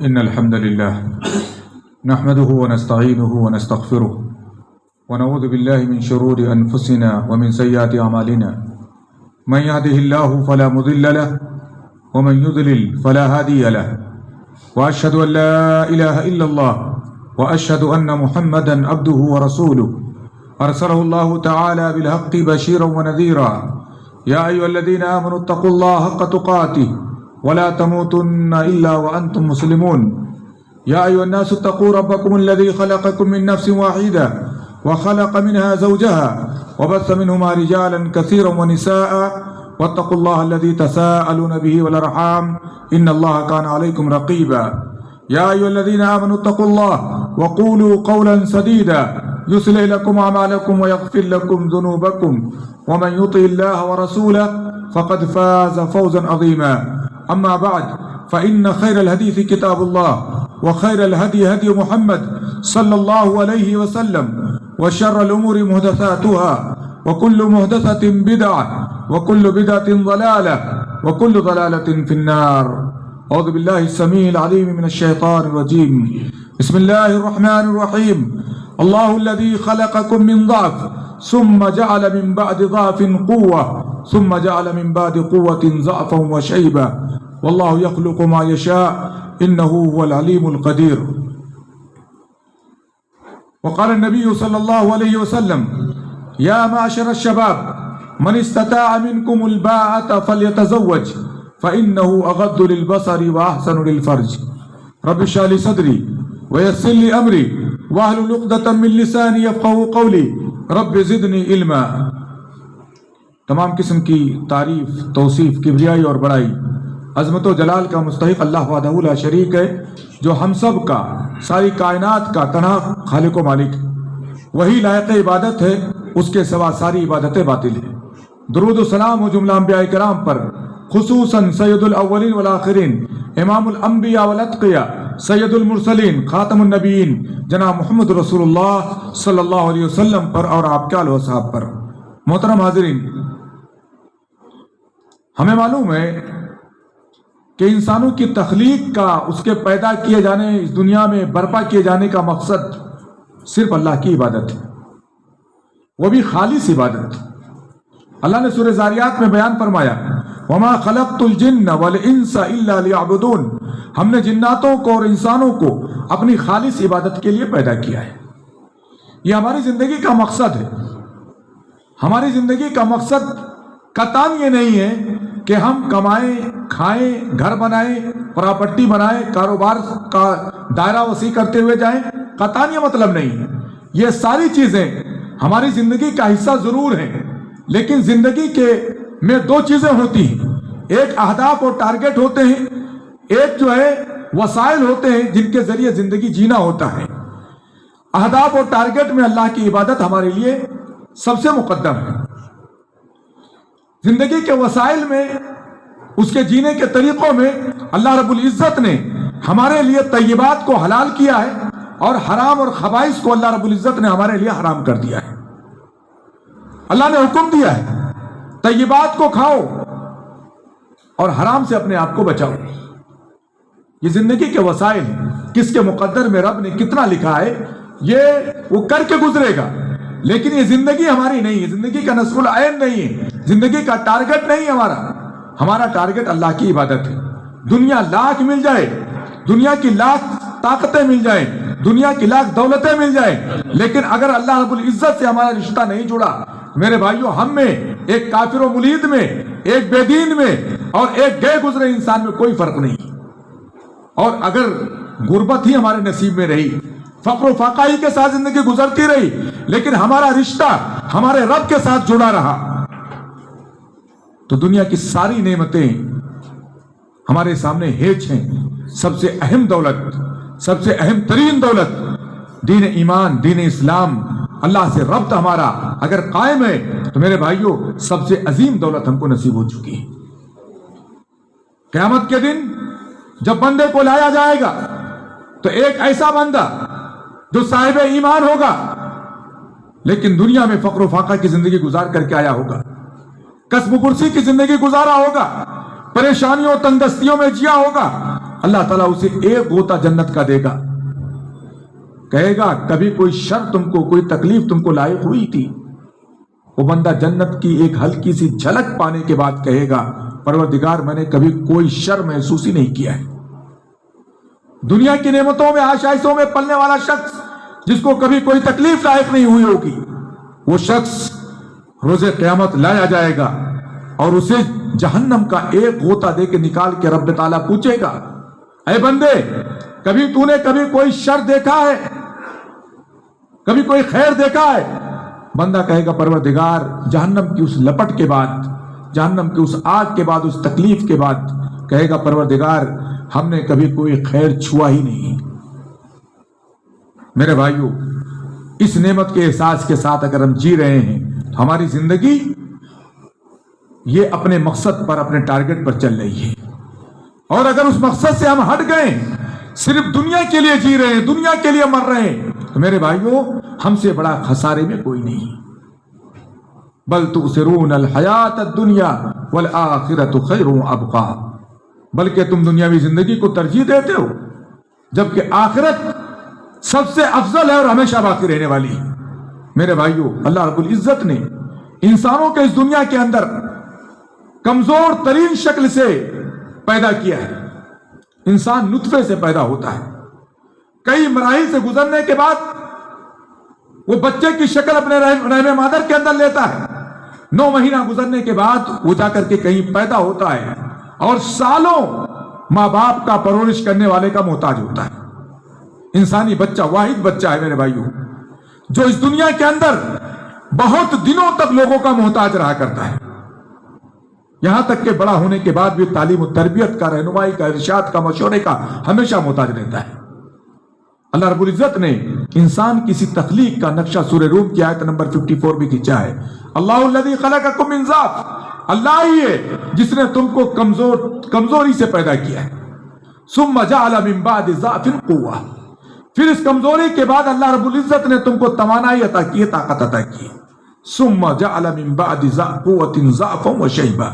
إن الحمد لله نحمده ونستعينه ونستغفره ونعوذ بالله من شرور أنفسنا ومن سيئات أعمالنا من يهده الله فلا مضل له ومن يضلل فلا هادي له وأشهد أن لا إله إلا الله وأشهد أن محمدا عبده ورسوله أرسله الله تعالى بالحق بشيرا ونذيرا يا أيها الذين آمنوا اتقوا الله حق تقاته ولا تموتن إلا وأنتم مسلمون يا أيها الناس اتقوا ربكم الذي خلقكم من نفس واحدة وخلق منها زوجها وبث منهما رجالا كثيرا ونساء واتقوا الله الذي تساءلون به والأرحام إن الله كان عليكم رقيبا يا أيها الذين آمنوا اتقوا الله وقولوا قولا سديدا يصلح لكم أعمالكم ويغفر لكم ذنوبكم ومن يطع الله ورسوله فقد فاز فوزا عظيما أما بعد فإن خير الحديث كتاب الله وخير الهدي هدي محمد صلى الله عليه وسلم وشر الأمور محدثاتها وكل محدثة بدعة وكل بدعة ضلالة وكل ضلالة في النار أعوذ بالله السميع العليم من الشيطان الرجيم بسم الله الرحمن الرحيم الله الذي خلقكم من ضعف ثم جعل من بعد ضعف قوة ثم جعل من بعد قوة ضعفا وشيبة والله يخلق ما يشاء إنه هو العليم القدير وقال النبي صلى الله عليه وسلم يا معشر الشباب من استطاع منكم الباءة فليتزوج فإنه أغض للبصر وأحسن للفرج رب اشرح لي صدري ويسر لي أمري واحلل عقدة من لساني يفقهوا قولي رب زدني علما۔ تمام قسم کی تعریف، توصیف، کبریائی اور بڑائی عظمت و جلال کا مستحق اللہ وحدہ لا شریک ہے، جو ہم سب کا، ساری کائنات کا تنہا خالق و مالک ہے۔ وہی لائق عبادت ہے، اس کے سوا ساری عبادتیں باطل ہیں۔ درود و سلام و جملہ انبیاء کرام پر، خصوصاً سید الاولین والآخرین، امام الانبیاء والاتقیاء، سید المرسلین، خاتم النبیین، جناب محمد رسول اللہ صلی اللہ علیہ وسلم پر اور آپ کے آل و صحاب پر۔ محترم حاضرین، ہمیں معلوم ہے کہ انسانوں کی تخلیق کا، اس کے پیدا کیے جانے، اس دنیا میں برپا کیے جانے کا مقصد صرف اللہ کی عبادت ہے، وہ بھی خالص عبادت۔ اللہ نے سورہ زاریات میں بیان فرمایا وَمَا خَلَقْتُ الْجِنَّ وَالْإِنسَ إِلَّا لِيَعْبُدُونَ، ہم نے جناتوں کو اور انسانوں کو اپنی خالص عبادت کے لیے پیدا کیا ہے۔ یہ ہماری زندگی کا مقصد ہے۔ ہماری زندگی کا مقصد قطعاً یہ نہیں ہے کہ ہم کمائیں، کھائیں، گھر بنائیں، پراپرٹی بنائیں، کاروبار کا دائرہ وسیع کرتے ہوئے جائیں، قطعاً یہ مطلب نہیں ہے۔ یہ ساری چیزیں ہماری زندگی کا حصہ ضرور ہیں، لیکن زندگی کے میں دو چیزیں ہوتی ہیں، ایک اہداف اور ٹارگٹ ہوتے ہیں، ایک جو ہے وسائل ہوتے ہیں جن کے ذریعے زندگی جینا ہوتا ہے۔ اہداف اور ٹارگٹ میں اللہ کی عبادت ہمارے لیے سب سے مقدم ہے۔ زندگی کے وسائل میں، اس کے جینے کے طریقوں میں اللہ رب العزت نے ہمارے لیے طیبات کو حلال کیا ہے اور حرام اور خبائث کو اللہ رب العزت نے ہمارے لیے حرام کر دیا ہے۔ اللہ نے حکم دیا ہے طیبات کو کھاؤ اور حرام سے اپنے آپ کو بچاؤ۔ یہ زندگی کے وسائل کس کے مقدر میں رب نے کتنا لکھا ہے یہ وہ کر کے گزرے گا، لیکن یہ زندگی ہماری نہیں ہے، زندگی کا نصب العین نہیں ہے، زندگی کا ٹارگٹ نہیں ہمارا ٹارگٹ اللہ کی عبادت ہے۔ دنیا لاکھ مل جائے، دنیا کی لاکھ طاقتیں مل جائیں، دنیا کی لاکھ دولتیں مل جائیں، لیکن اگر اللہ رب العزت سے ہمارا رشتہ نہیں جڑا، میرے بھائیوں، ہم میں، ایک کافر و ملید میں، ایک بے دین میں اور ایک گئے گزرے انسان میں کوئی فرق نہیں۔ اور اگر غربت ہی ہمارے نصیب میں رہی، فقر و فاقہ ہی کے ساتھ زندگی گزرتی رہی، لیکن ہمارا رشتہ ہمارے رب کے ساتھ جڑا رہا، تو دنیا کی ساری نعمتیں ہمارے سامنے ہیچ ہیں۔ سب سے اہم دولت، سب سے اہم ترین دولت دین ایمان، دین اسلام، اللہ سے ربط ہمارا اگر قائم ہے تو میرے بھائیوں سب سے عظیم دولت ہم کو نصیب ہو چکی ہے۔ قیامت کے دن جب بندے کو لایا جائے گا تو ایک ایسا بندہ جو صاحب ایمان ہوگا لیکن دنیا میں فقر و فاقہ کی زندگی گزار کر کے آیا ہوگا، کسب و کرسی کی زندگی گزارا ہوگا، پریشانیوں تنگ دستیوں میں جیا ہوگا، اللہ تعالیٰ اسے ایک غوطہ جنت کا دے گا. کہے گا کبھی کوئی شر تم کو، کوئی تکلیف تم کو لاحق ہوئی تھی؟ وہ بندہ جنت کی ایک ہلکی سی جھلک پانے کے بعد کہے گا پروردگار میں نے کبھی کوئی شر محسوس ہی نہیں کیا ہے. دنیا کی نعمتوں میں آشائشوں میں پلنے والا شخص جس کو کبھی کوئی تکلیف لاحق نہیں ہوئی ہوگی، وہ شخص روز قیامت لایا جائے گا اور اسے جہنم کا ایک غوطہ دے کے نکال کے رب تعالیٰ پوچھے گا اے بندے کبھی تو نے کبھی کوئی شر دیکھا ہے، کبھی کوئی خیر دیکھا ہے؟ بندہ کہے گا پروردگار جہنم کی اس لپٹ کے بعد، جہنم کی اس آگ کے بعد، اس تکلیف کے بعد کہے گا پروردگار ہم نے کبھی کوئی خیر چھوا ہی نہیں. میرے بھائیو، اس نعمت کے احساس کے ساتھ اگر ہم جی رہے ہیں، ہماری زندگی یہ اپنے مقصد پر، اپنے ٹارگٹ پر چل رہی ہے. اور اگر اس مقصد سے ہم ہٹ گئے، صرف دنیا کے لیے جی رہے ہیں، دنیا کے لیے مر رہے ہیں، تو میرے بھائیو ہم سے بڑا خسارے میں کوئی نہیں. بل تؤثرون الحیات الدنیا والآخرۃ خیر وابقی، بلکہ تم دنیاوی زندگی کو ترجیح دیتے ہو جبکہ آخرت سب سے افضل ہے اور ہمیشہ باقی رہنے والی ہے. میرے بھائیو اللہ رب العزت نے انسانوں کے اس دنیا کے اندر کمزور ترین شکل سے پیدا کیا ہے. انسان نطفے سے پیدا ہوتا ہے، کئی مراحل سے گزرنے کے بعد وہ بچے کی شکل اپنے رحم مادر کے اندر لیتا ہے. 9 مہینہ گزرنے کے بعد وہ جا کر کے کہیں پیدا ہوتا ہے اور سالوں ماں باپ کا پرورش کرنے والے کا محتاج ہوتا ہے. انسانی بچہ واحد بچہ ہے میرے بھائیوں جو اس دنیا کے اندر بہت دنوں تک لوگوں کا محتاج رہا کرتا ہے، یہاں تک کہ بڑا ہونے کے بعد بھی تعلیم و تربیت کا، رہنمائی کا، ارشاد کا، مشورے کا ہمیشہ محتاج رہتا ہے. اللہ رب العزت نے انسان کی تخلیق کا نقشہ سورہ روم کی آیت نمبر 54 بھی کھینچا ہے. اللہ الذی خلقکم من ضعف، اللہ ہی ہے جس نے تم کو کمزوری سے پیدا کیا ہے. ثم جعل من بعد ضعف قوة، پھر اس کمزوری کے بعد اللہ رب العزت نے تم کو توانائی عطا کی، طاقت عطا کی. ثم جعل من بعد قوة ضعفا وشیبا،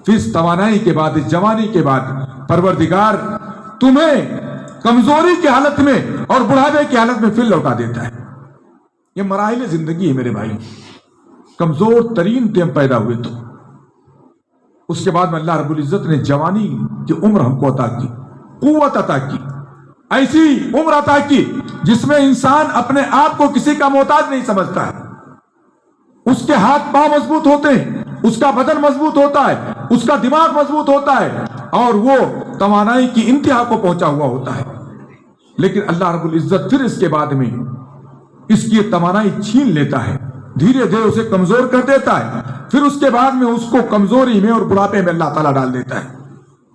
پھر اس توانائی کے بعد، اس جوانی کے بعد پروردگار تمہیں کمزوری کی حالت میں اور بڑھاپے کی حالت میں پھر لوٹا دیتا ہے. یہ مراحل زندگی ہے میرے بھائی. کمزور ترین تم پیدا ہوئے تو اس کے بعد میں اللہ رب العزت نے جوانی کی عمر ہم کو عطا کی، قوت عطا کی، ایسی عمر عطا کی جس میں انسان اپنے آپ کو کسی کا محتاج نہیں سمجھتا ہے. اس کے ہاتھ پاؤں مضبوط ہوتے ہیں، اس کا بدن مضبوط ہوتا ہے، اس کا دماغ مضبوط ہوتا ہے اور وہ توانائی کی انتہا کو پہنچا ہوا ہوتا ہے. لیکن اللہ رب العزت پھر اس کے بعد میں اس کی توانائی چھین لیتا ہے، دھیرے دھیرے اسے کمزور کر دیتا ہے، پھر اس کے بعد میں اس کو کمزوری میں اور بڑھاپے میں اللہ تعالیٰ ڈال دیتا ہے.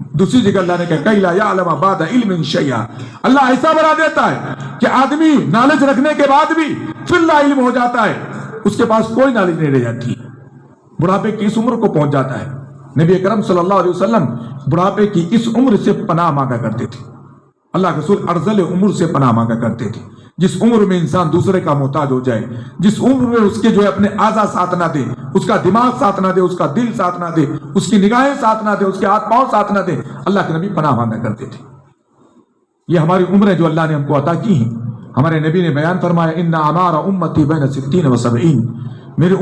دوسری جگہ اللہ نے کہا کَيْ لَا يَعْلَمَ بَعْدَ عِلْمٍ شَيْئًا، اللہ ایسا بنا دیتا ہے کہ آدمی نالج رکھنے کے بعد بھی پھر لا علم ہو جاتا ہے، اس کے پاس کوئی نالج نہیں رہ جاتی، بڑھاپے کی اس عمر کو پہنچ جاتا ہے. نبی اکرم صلی اللہ علیہ وسلم بڑھاپے کی اس عمر سے پناہ مانگا کرتے تھے. اللہ کے رسول ارذل عمر سے پناہ مانگا کرتے تھے. جس عمر میں انسان دوسرے کا محتاج ہو جائے، جس عمر میں اس کے جو ہے اپنے اعضاء ساتھ نہ دے، اس کا دماغ ساتھ نہ دے، اس کا دل ساتھ نہ دے، اس کی نگاہیں ساتھ نہ دے، اس کے ہاتھ پاؤں ساتھ نہ دے، اللہ کے نبی پناہ مانگا کرتے تھے. یہ ہماری عمریں جو اللہ نے ہم کو عطا کی ہیں. ہمارے نبی نے بیان فرمایا ان اعمار امتی بین 60 و 70، میرے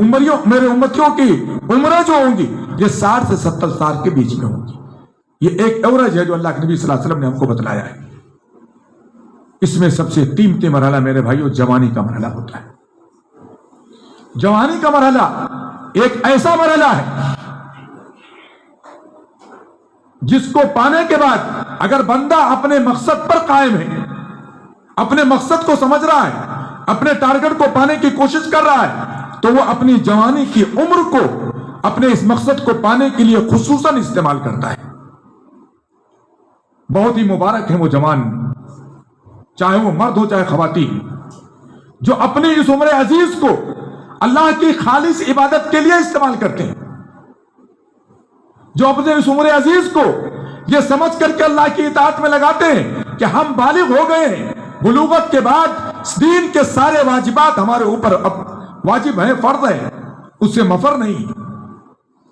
امتیوں کی عمریں جو ہوں گی یہ 60 سے 70 سال کے بیچ میں ہوں گی. یہ ایک ایوریج ہے جو اللہ کے نبی صلی اللہ علیہ وسلم نے ہم کو بتلایا ہے. اس میں سب سے قیمتی مرحلہ میرے بھائیو جوانی کا مرحلہ ہوتا ہے. جوانی کا مرحلہ ایک ایسا مرحلہ ہے جس کو پانے کے بعد اگر بندہ اپنے مقصد پر قائم ہے، اپنے مقصد کو سمجھ رہا ہے، اپنے ٹارگٹ کو پانے کی کوشش کر رہا ہے، تو وہ اپنی جوانی کی عمر کو اپنے اس مقصد کو پانے کے لیے خصوصاً استعمال کرتا ہے. بہت ہی مبارک ہے وہ جوان، چاہے وہ مرد ہو چاہے خواتین، جو اپنی اس عمر عزیز کو اللہ کی خالص عبادت کے لیے استعمال کرتے ہیں، جو اپنے اس عمر عزیز کو یہ سمجھ کر کے اللہ کی اطاعت میں لگاتے ہیں کہ ہم بالغ ہو گئے ہیں، بلوغت کے بعد دین کے سارے واجبات ہمارے اوپر اب واجب ہیں، فرض ہے، اس سے مفر نہیں،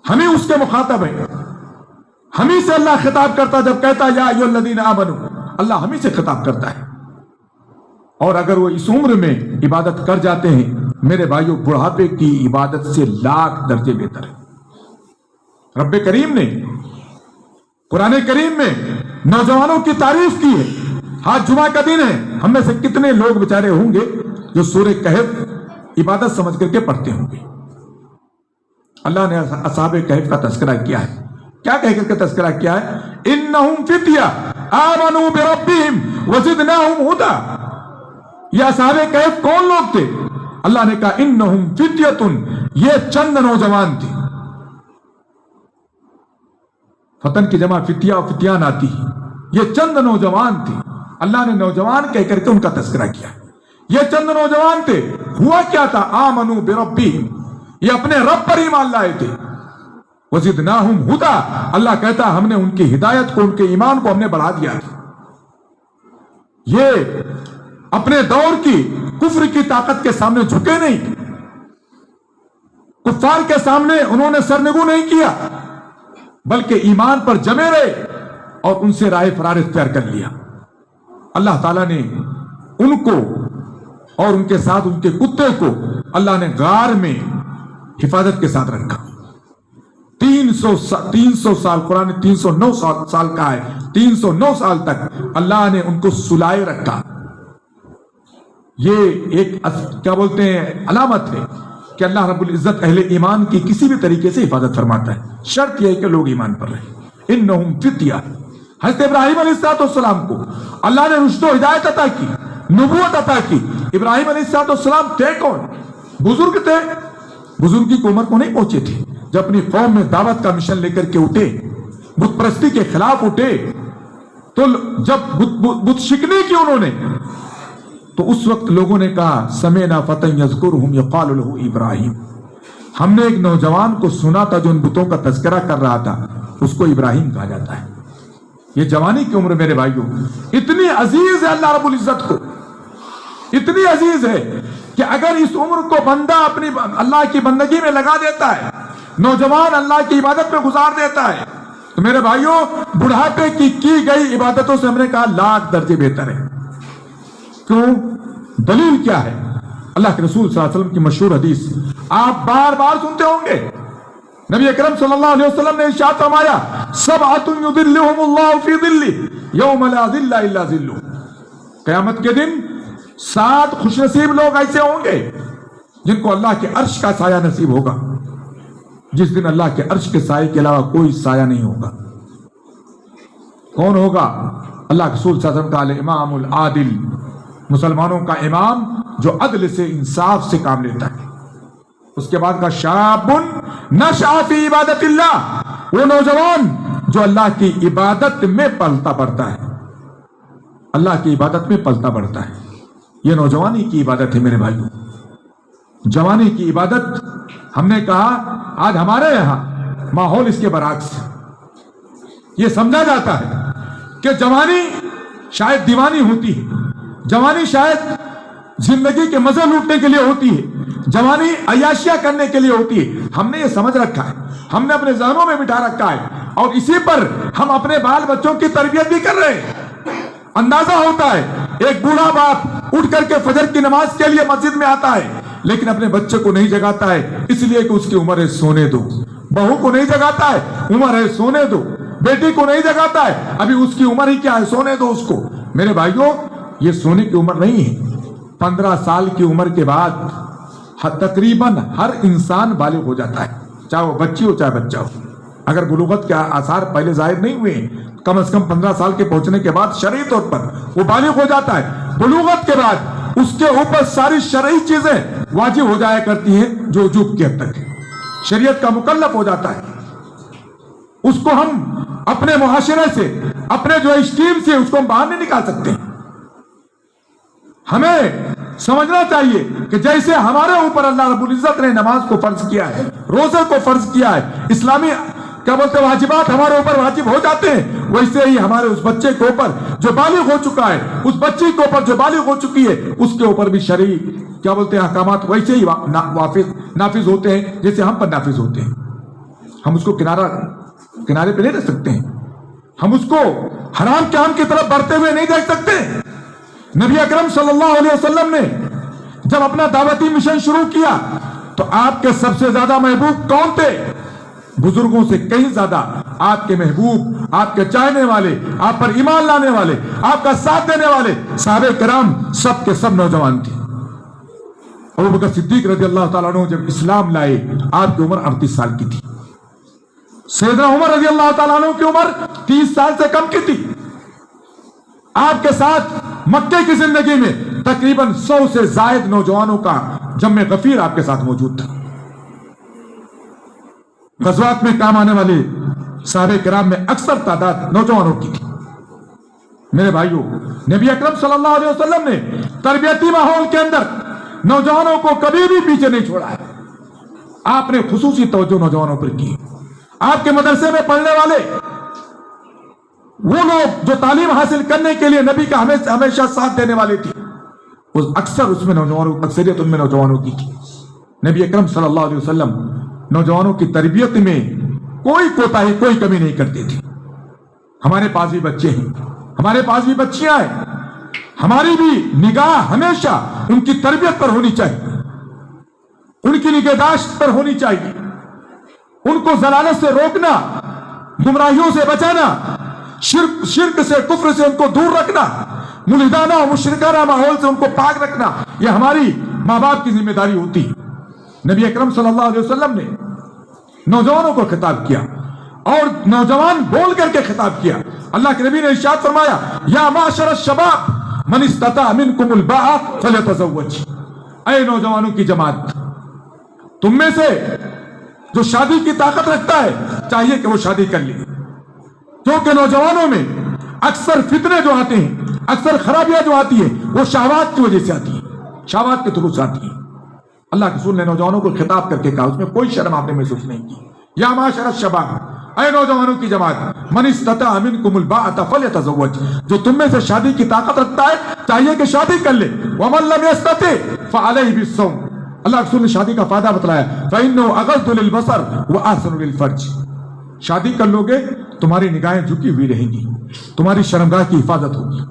ہمیں اس کے مخاطب ہیں. ہم ہی سے اللہ خطاب کرتا جب کہتا یا ایھا الذین آمنوا، اللہ ہم ہی سے خطاب کرتا ہے۔ اور اگر وہ اس عمر میں عبادت کر جاتے ہیں میرے بھائیوں، بڑھاپے کی عبادت سے لاکھ درجے بہتر ہے۔ رب کریم نے قرآن کریم میں نوجوانوں کی تعریف کی ہے۔ آج جمعہ کا دن ہے، ہم میں سے کتنے لوگ بیچارے ہوں گے جو سورہ کہف عبادت سمجھ کر کے پڑھتے ہوں گے۔ اللہ نے اصحاب کہف کا تذکرہ کیا ہے، کیا کہہ کر کے تذکرہ کیا ہے؟ انہم فتیہ آمنوا بربہم وزدناہم ھدی۔ یہ اصحاب کہف کون لوگ تھے؟ اللہ نے کہا انہم فتیۃ، یہ چند نوجوان تھے۔ فتن کی جمع فتیہ و فتیان آتی ہے، یہ چند نوجوان تھے۔ اللہ نے نوجوان کہہ کر کے ان کا تذکرہ کیا۔ یہ چند نوجوان تھے، ہوا کیا تھا؟ آمنوا بربہم، یہ اپنے رب پر ایمان لائے تھے۔ وزدناہم ھدی، اللہ کہتا ہم نے ان کی ہدایت کو، ان کے ایمان کو ہم نے بڑھا دیا تھا۔ یہ اپنے دور کی کفر کی طاقت کے سامنے جھکے نہیں، کفار کے سامنے انہوں نے سرنگو نہیں کیا، بلکہ ایمان پر جمے رہے اور ان سے راہ فرار اختیار کر لیا۔ اللہ تعالیٰ نے ان کو اور ان کے ساتھ ان کے کتے کو اللہ نے غار میں حفاظت کے ساتھ رکھا۔ 300 سال، قرآن 309 سال کا ہے، 309 سال تک اللہ نے ان کو سلائے رکھا۔ یہ ایک کیا بولتے ہیں علامت ہے کہ اللہ رب العزت اہل ایمان کی کسی بھی طریقے سے حفاظت فرماتا ہے، شرط یہ ہے کہ لوگ ایمان پر رہیں۔ انہم فتیہ، حضرت ابراہیم علیہ السلام کو اللہ نے رشد و ہدایت عطا کی، نبوت عطا کی۔ ابراہیم علیہ السلام تھے کون؟ بزرگ تھے، بزرگی کی عمر کو نہیں پہنچے تھے۔ جب اپنی قوم میں دعوت کا مشن لے کر کے اٹھے، بت پرستی کے خلاف اٹھے، تو جب بت شکنی کی انہوں نے، تو اس وقت لوگوں نے کہا سمعنا فتى يذكرهم يقال له ابراہیم، ہم نے ایک نوجوان کو سنا تھا جو ان بتوں کا تذکرہ کر رہا تھا، اس کو ابراہیم کہا جاتا ہے۔ یہ جوانی کی عمر میرے بھائیوں اتنی عزیز ہے اللہ رب العزت کو، اتنی عزیز ہے کہ اگر اس عمر کو بندہ اپنی اللہ کی بندگی میں لگا دیتا ہے، نوجوان اللہ کی عبادت میں گزار دیتا ہے، تو میرے بھائیوں بڑھاپے کی گئی عبادتوں سے ہم نے کہا لاکھ درجے بہتر ہے۔ کیوں؟ دلیل کیا ہے؟ اللہ کے رسول صلی اللہ علیہ وسلم کی مشہور حدیث آپ بار بار سنتے ہوں گے، نبی اکرم صلی اللہ علیہ وسلم نے ارشاد فرمایا سبعۃ یظلھم اللہ فی ظلہ یوم لا ظل الا ظلہ، قیامت کے دن 7 خوش نصیب لوگ ایسے ہوں گے جن کو اللہ کے عرش کا سایہ نصیب ہوگا، جس دن اللہ کے عرش کے سائے کے علاوہ کوئی سایہ نہیں ہوگا۔ کون ہوگا؟ اللہ کے رسول صلی اللہ علیہ وسلم کا الامام العادل، مسلمانوں کا امام جو عدل سے انصاف سے کام لیتا ہے۔ اس کے بعد کا شاب نشأ فی عبادت اللہ، وہ نوجوان جو اللہ کی عبادت میں پلتا بڑھتا ہے، اللہ کی عبادت میں پلتا بڑھتا ہے۔ یہ نوجوانی کی عبادت ہے میرے بھائیوں۔ جوانی کی عبادت ہم نے کہا آج ہمارے یہاں ماحول اس کے برعکس ہے۔ یہ سمجھا جاتا ہے کہ جوانی شاید دیوانی ہوتی ہے، جوانی شاید زندگی کے مزے لوٹنے کے لیے ہوتی ہے، جوانی عیاشیاں کرنے کے لیے ہوتی ہے۔ ہم نے یہ سمجھ رکھا ہے، ہم نے اپنے ذہنوں میں بٹھا رکھا ہے، اور اسی پر ہم اپنے بال بچوں کی تربیت بھی کر رہے ہیں۔ اندازہ ہوتا ہے ایک بوڑھا باپ اٹھ کر کے فجر کی نماز کے لیے مسجد میں آتا ہے، لیکن اپنے بچے کو نہیں جگاتا ہے، اس لیے کہ اس کی عمر ہے سونے دو۔ بہو کو نہیں جگاتا ہے، عمر ہے سونے دو۔ بیٹی کو نہیں جگاتا ہے، ابھی اس کی عمر ہی کیا ہے، سونے دو اس کو۔ میرے بھائیوں یہ سونے کی عمر نہیں ہے۔ 15 سال کی عمر کے بعد تقریباً ہر انسان بالغ ہو جاتا ہے، چاہے وہ بچی ہو چاہے بچہ ہو۔ اگر بلوغت کے آثار پہلے ظاہر نہیں ہوئے، کم از کم 15 سال کے پہنچنے کے بعد شرعی طور پر وہ بالغ ہو جاتا ہے۔ بلوغت کے بعد اس کے اوپر ساری شرعی چیزیں واجب ہو جایا کرتی ہیں جو وجوب کی حد تک ہے، شریعت کا مکلف ہو جاتا ہے۔ اس کو ہم اپنے معاشرے سے، اپنے جو اسٹیم سے اس کو ہم باہر نہیں نکال سکتے۔ ہمیں سمجھنا چاہیے کہ جیسے ہمارے اوپر اللہ رب العزت نے نماز کو فرض کیا ہے، روزے کو فرض کیا ہے، اسلامی کیا بولتے واجبات ہمارے اوپر واجب ہو جاتے ہیں، ویسے ہی ہمارے اس بچے کے اوپر جو بالغ ہو چکا ہے، اس بچی کے اوپر جو بالغ ہو چکی ہے، اس کے اوپر بھی شرعی کیا بولتے ہیں احکامات ویسے ہی نافذ ہوتے ہیں جیسے ہم پر نافذ ہوتے ہیں۔ ہم اس کو کنارہ کنارے پہ نہیں رہ سکتے ہیں، ہم اس کو حرام کام کی طرف بڑھتے ہوئے نہیں دیکھ سکتے۔ نبی اکرم صلی اللہ علیہ وسلم نے جب اپنا دعوتی مشن شروع کیا تو آپ کے سب سے زیادہ محبوب کون تھے؟ بزرگوں سے کہیں زیادہ آپ کے محبوب، آپ کے چاہنے والے، آپ پر ایمان لانے والے، آپ کا ساتھ دینے والے صحابہ کرام سب کے سب نوجوان تھے۔ ابوبکر صدیق رضی اللہ تعالیٰ عنہ جب اسلام لائے آپ کی عمر 38 سال کی تھی۔ سیدنا عمر رضی اللہ تعالیٰ عنہ کی عمر 30 سال سے کم کی تھی۔ آپ کے ساتھ مکے کی زندگی میں تقریباً 100 سے زائد نوجوانوں کا جمع غفیر آپ کے ساتھ موجود تھا۔ غزوات میں کام آنے والے صحابہ کرام میں اکثر تعداد نوجوانوں کی تھی۔ میرے بھائیوں، نبی اکرم صلی اللہ علیہ وسلم نے تربیتی ماحول کے اندر نوجوانوں کو کبھی بھی پیچھے نہیں چھوڑا ہے۔ آپ نے خصوصی توجہ نوجوانوں پر کی۔ آپ کے مدرسے میں پڑھنے والے وہ لوگ جو تعلیم حاصل کرنے کے لیے نبی کا ہمیشہ ساتھ دینے والے تھے، اکثر اس میں نوجوانوں اکثریت ان میں نوجوانوں کی تھی۔ نبی اکرم صلی اللہ علیہ وسلم نوجوانوں کی تربیت میں کوئی کوتاہی، کوئی کمی نہیں کرتے تھے۔ ہمارے پاس بھی بچے ہیں، ہمارے پاس بھی بچیاں ہیں، ہماری بھی نگاہ ہمیشہ ان کی تربیت پر ہونی چاہیے، ان کی نگہداشت پر ہونی چاہیے، ان کو ضلالت سے روکنا، گمراہیوں سے بچانا، شرک سے، کفر سے ان کو دور رکھنا، ملحدانہ اور مشرکانہ ماحول سے ان کو پاک رکھنا، یہ ہماری ماں باپ کی ذمہ داری ہوتی ہے۔ نبی اکرم صلی اللہ علیہ وسلم نے نوجوانوں کو خطاب کیا اور نوجوان بول کر کے خطاب کیا۔ اللہ کے نبی نے ارشاد فرمایا، یا معشر الشباب من استطاع منکم الباء فلیتزوج، اے نوجوانوں کی جماعت، تم میں سے جو شادی کی طاقت رکھتا ہے چاہیے کہ وہ شادی کر لے، کیونکہ نوجوانوں میں اکثر فتنے جو آتے ہیں، اکثر خرابیاں جو آتی ہیں، وہ شہوات کی وجہ سے آتی ہیں، شہوات کے تھرو سے آتی ہیں۔ اللہ کے رسول نے نوجوانوں کو خطاب کر کے کہا، اس میں کوئی شرم آپ نے محسوس نہیں کی، یا معاشر الشباب، اے نوجوانوں کی جماعت، من استطاع منکم الباءۃ فلیتزوج، جو تم میں سے شادی کی طاقت رکھتا ہے چاہیے کہ شادی کر لے، ومن لم یستطع فعلیہ بالصوم، اللہ کے رسول نے شادی کا فائدہ بتلایا، فإنه اغض للبصر واحسن للفرج، شادی کر لو گے تمہاری نگاہیں جھکی ہوئی رہیں گی، تمہاری شرمگاہ کی حفاظت ہوگی۔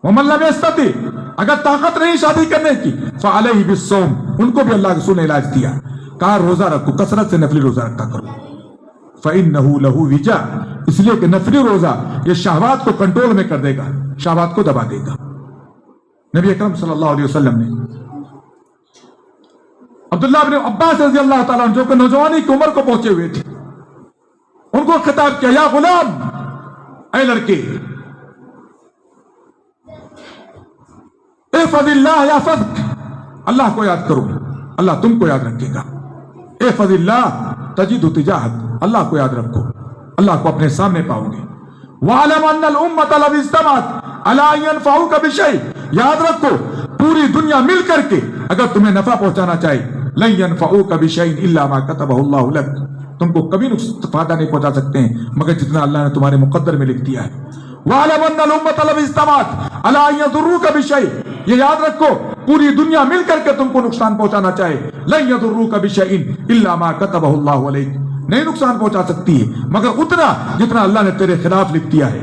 ومن لم یستطع، اگر طاقت نہیں شادی کرنے کی، فعلیہ بالصوم، ان کو بھی اللہ کے رسول نے علاج دیا، کہا روزہ رکھو، کثرت سے نفلی روزہ رکھا کرو، فإنہ لہ وجا، اس لیے کہ نفلی روزہ یہ شہوات کو کنٹرول میں کر دے گا، شہوات کو دبا دے گا۔ نبی اکرم صلی اللہ علیہ وسلم نے عبداللہ بن عباس رضی اللہ تعالیٰ عنہ جو کہ نوجوانی کی عمر کو پہنچے ہوئے تھے، ان کو خطاب کیا، یا غلام، اے لڑکے، احفظ اللہ یحفظک، اللہ کو یاد کرو اللہ تم کو یاد رکھے گا، احفظ اللہ تجدہ تجاہک، اللہ کو یاد رکھو اللہ کو اپنے سامنے پاؤ گے۔ وَعَلَمْ أَنَّ الْأُمَّةَ لَوْ اجْتَمَعَتْ عَلَىٰ أَن يَنفَعُوكَ بِشَيْءٍ، یاد رکھو پوری دنیا مل کر کے اگر تمہیں نفع پہنچانا چاہے، لَن يَنفَعُوكَ بِشَيْءٍ إِلَّا مَا كَتَبَهُ اللَّهُ لَكَ، تم کو کبھی فائدہ نہیں پہنچا سکتے ہیں مگر جتنا اللہ نے تمہارے مقدر میں لکھ دیا ہے۔ وَعَلَمْ أَنَّ الْأُمَّةَ لَوْ اجْتَمَعَتْ عَلَىٰ أَن يَضُرُّوكَ بِشَيْءٍ، یہ یاد رکھو پوری دنیا مل کر کے تم کو نقصان پہنچانا چاہے، لَن يَضُرُّوكَ بِشَيْءٍ إِلَّا مَا كَتَبَهُ اللَّهُ عَلَيْكَ، نہیں نقصان پہنچا سکتی ہے مگر اتنا جتنا اللہ نے تیرے خلاف لکھ دیا ہے۔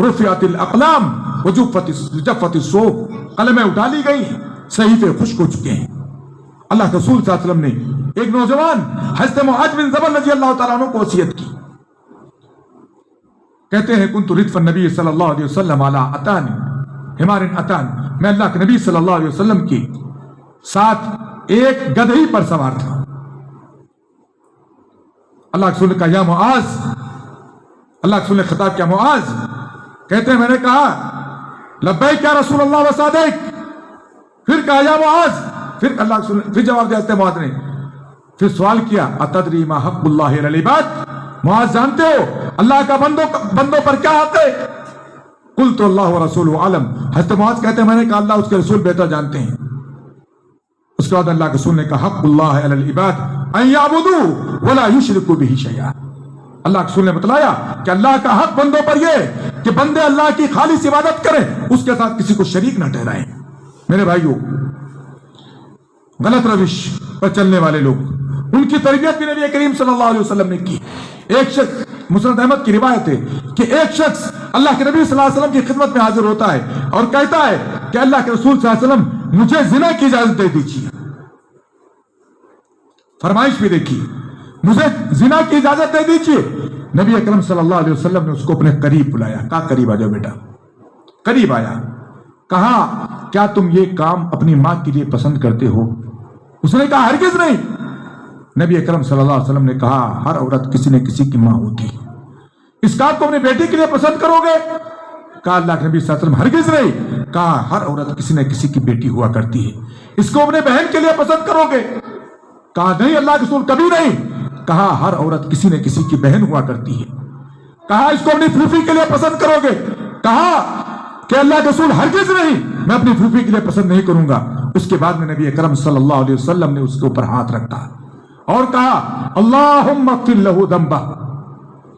رفعت الاقلام وجفت الصحف، قلمیں اٹھا لی گئی، صحیفے خشک ہو چکے ہیں۔ اللہ کے رسول صلی اللہ علیہ وسلم نے ایک نوجوان حضرت معاذ بن جبل رضی اللہ تعالیٰ عنہ کو وصیت کی، کہتے ہیں کنت ردف النبی صلی اللہ علیہ وسلم علی اتان حمار اتان، میں اللہ کے نبی صلی اللہ علیہ وسلم کی ساتھ ایک گدھے پر سوار تھا۔ اللہ کے رسول نے کہا یا معاذ، اللہ کے رسول نے خطاب کیا معاذ، کہتے ہیں میں نے کہا لبیک یا رسول اللہ وصادق، پھر کہا یا معاذ، پھر اللہ کے رسول نے پھر جواب دیا معاذ نے، پھر سوال کیا اتدری ما حق اللہ علی العباد، معاذ جانتے ہو اللہ کا بندوں پر کیا حق ہے؟ قلت اللہ ورسولہ اعلم، حضرت معاذ کہتے ہیں میں نے کہا اللہ اس کے رسول بہتر جانتے ہیں۔ اس کے بعد اللہ کے رسول نے کہا حق اللہ علی العباد ان یعبدوا ولا یشرکوا بہ شیئا، اللہ کے رسول نے بتلایا کہ اللہ کا حق بندوں پر یہ کہ بندے اللہ کی خالص عبادت کریں، اس کے ساتھ کسی کو شریک نہ ٹھہرائیں۔ میرے بھائیوں، غلط روش پر چلنے والے لوگ، ان کی تربیت بھی نبی کریم صلی اللہ علیہ وسلم نے کی. ایک شخص، مسند احمد کی روایت ہے کہ ایک شخص اللہ کے نبی صلی اللہ علیہ وسلم کی خدمت میں حاضر ہوتا ہے اور کہتا ہے کہ اللہ کے رسول صلی اللہ علیہ وسلم مجھے زنا کی اجازت دے دیجیے. فرمائش بھی دیکھی، مجھے زنا کی اجازت دے دیجیے. نبی اکرم صلی اللہ علیہ وسلم نے اس کو اپنے قریب بلایا. کہا قریب آ جاؤ بیٹا. قریب آیا. کہا کیا تم یہ کام اپنی ماں کے لیے پسند کرتے ہو؟ اس نے کہا ہرگز نہیں. نبی اکرم صلی اللہ علیہ وسلم نے کہا ہر عورت کسی نہ کسی کی ماں ہوتی ہے. اس کام کو اپنی بیٹی کے لیے پسند کرو گے؟ کہا اللہ کے نبی صلی اللہ علیہ وسلم ہرگز نہیں. کہا ہر عورت کسی نہ کسی کی بیٹی ہوا کرتی ہے. اس کو اپنے بہن کے لیے پسند کرو گے؟ کہا نہیں اللہ کے رسول کبھی نہیں. کہا ہر عورت کسی نہ کسی کی بہن ہوا کرتی ہے. کہا اس کو اپنی پھوپھی کے لیے پسند کرو گے؟ کہا کہ اللہ کے رسول ہرگز نہیں، میں اپنی پھوپھی کے لیے پسند نہیں کروں گا. اس کے بعد میں نبی اکرم صلی اللہ علیہ وسلم نے اس کے اوپر ہاتھ رکھا اور کہا اللہم اغفر لہ ذنبہ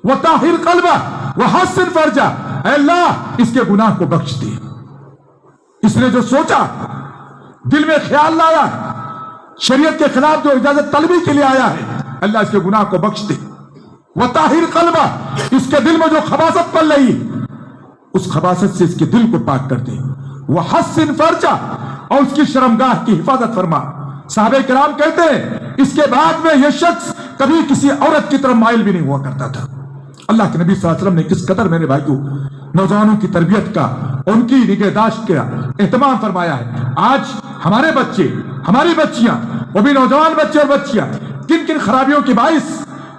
وطہر قلبہ وحسن فرجہ. اے اللہ اس کے گناہ کو بخش دے. اس نے جو سوچا، دل میں خیال لایا، شریعت کے خلاف جو اجازت طلبی کے لیے آیا ہے، اللہ اس کے گناہ کو بخش دے. وطہر قلبہ، اس کے دل میں جو خباثت پل رہی اس خباثت سے اس کے دل کو پاک کر دے. وحسن فرجہ، اور اس کی شرمگاہ کی حفاظت فرما. صحابہ کرام کہتے ہیں اس کے بعد میں یہ شخص کبھی کسی عورت کی طرف مائل بھی نہیں ہوا کرتا تھا. اللہ کے نبی صلی اللہ علیہ وسلم نے کس قدر میرے بھائیوں نوجوانوں کی تربیت کا، ان کی نگہداشت کا اہتمام فرمایا ہے. آج ہمارے بچے، ہماری بچیاں، وہ بھی نوجوان بچے اور بچیاں کن کن خرابیوں کے باعث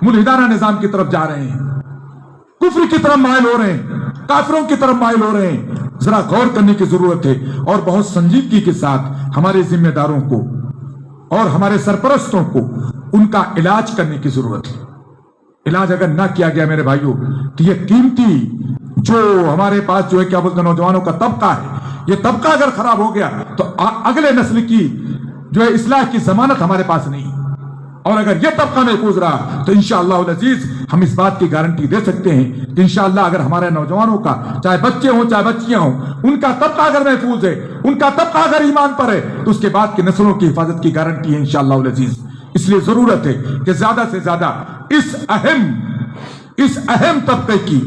ملحدانہ نظام کی طرف جا رہے ہیں، کفر کی طرف مائل ہو رہے ہیں، کافروں کی طرف مائل ہو رہے ہیں. ذرا غور کرنے کی ضرورت ہے اور بہت سنجیدگی کے ساتھ ہمارے ذمہ داروں کو اور ہمارے سرپرستوں کو ان کا علاج کرنے کی ضرورت ہے. علاج اگر نہ کیا گیا میرے بھائیوں تو یہ قیمتی جو ہمارے پاس جو ہے کیا بولتے ہیں نوجوانوں کا طبقہ ہے، یہ طبقہ اگر خراب ہو گیا تو اگلے نسل کی جو ہے اصلاح کی ضمانت ہمارے پاس نہیں. اور اگر یہ طبقہ محفوظ رہا تو انشاءاللہ العزیز ہم اس بات کی گارنٹی دے سکتے ہیں کہ انشاءاللہ اگر ہمارے نوجوانوں کا، چاہے بچے ہوں چاہے بچیاں ہوں، ان کا طبقہ اگر محفوظ ہے، ان کا طبقہ اگر ایمان پر ہے، تو اس کے بعد کی نسلوں کی حفاظت کی گارنٹی ہے انشاءاللہ العزیز. اس لیے ضرورت ہے کہ زیادہ سے زیادہ اس اہم طبقے کی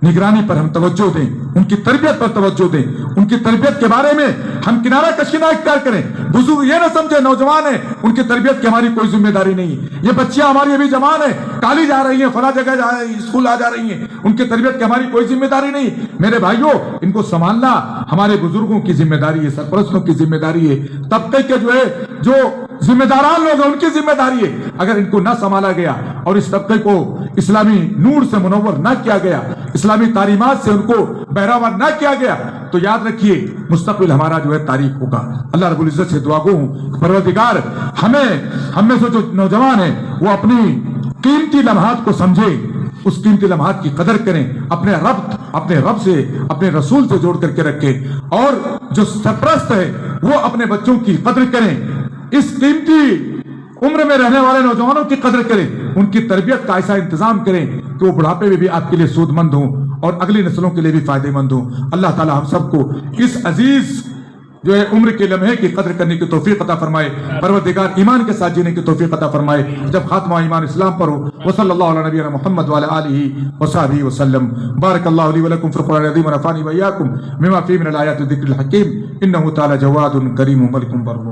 نگرانی پر ہم توجہ دیں، ان کی تربیت پر توجہ دیں، ان کی تربیت کے بارے میں ہم کنارہ کشی نہ اختیار کریں. بزرگ یہ نہ سمجھے نوجوان ہیں ان کی تربیت کی ہماری کوئی ذمہ داری نہیں. یہ بچیاں ہماری ابھی جوان ہیں، کالج جا رہی ہیں، فلاں جگہ جا رہی ہیں، اسکول جا رہی ہیں، ان کی تربیت کی ہماری کوئی ذمہ داری نہیں. میرے بھائیوں ان کو سنبھالنا ہمارے بزرگوں کی ذمہ داری ہے، سرپرستوں کی ذمہ داری ہے، طبقے کے جو ذمہ داران لوگ ہیں ان کی ذمہ داری ہے. اگر ان کو نہ سنبھالا گیا اور اس طبقے کو اسلامی نور سے منور نہ کیا گیا، اسلامی تعلیمات سے ان کو بہراور نہ کیا گیا، تو یاد رکھیے مستقبل ہمارا جو ہے تاریخ ہوگا. اللہ رب العزت سے دعا گو ہوں پروردگار ہم میں سے جو نوجوان ہیں وہ اپنی قیمتی لمحات کو سمجھے، اس قیمتی لمحات کی قدر کریں، اپنے رب سے، اپنے رسول سے جوڑ کر کے رکھیں، اور جو سرپرست ہے وہ اپنے بچوں کی قدر کریں، اس قیمتی عمر میں رہنے والے نوجوانوں کی قدر کریں، ان کی تربیت کا ایسا انتظام کریں کہ وہ بڑھاپے میں بھی آپ کے لیے سود مند ہوں اور اگلی نسلوں کے لیے بھی فائدے مند ہوں. اللہ تعالی ہم سب کو اس عزیز جو ہے عمر کے لمحے کی قدر کرنے کی توفیق عطا فرمائے. پروردگار ایمان کے ساتھ جینے کی توفیق عطا فرمائے جب خاتمہ ایمان اسلام پر ہو. وصلی اللہ علی نبینا محمد وعلی آلہ وصحبہ وسلم. بارک اللہ لی ولکم فی القرآن العظیم ونفعنی وإیاکم بما فیہ من الآیات والذکر الحکیم. انہ تعالی جواد کریم ملک بر.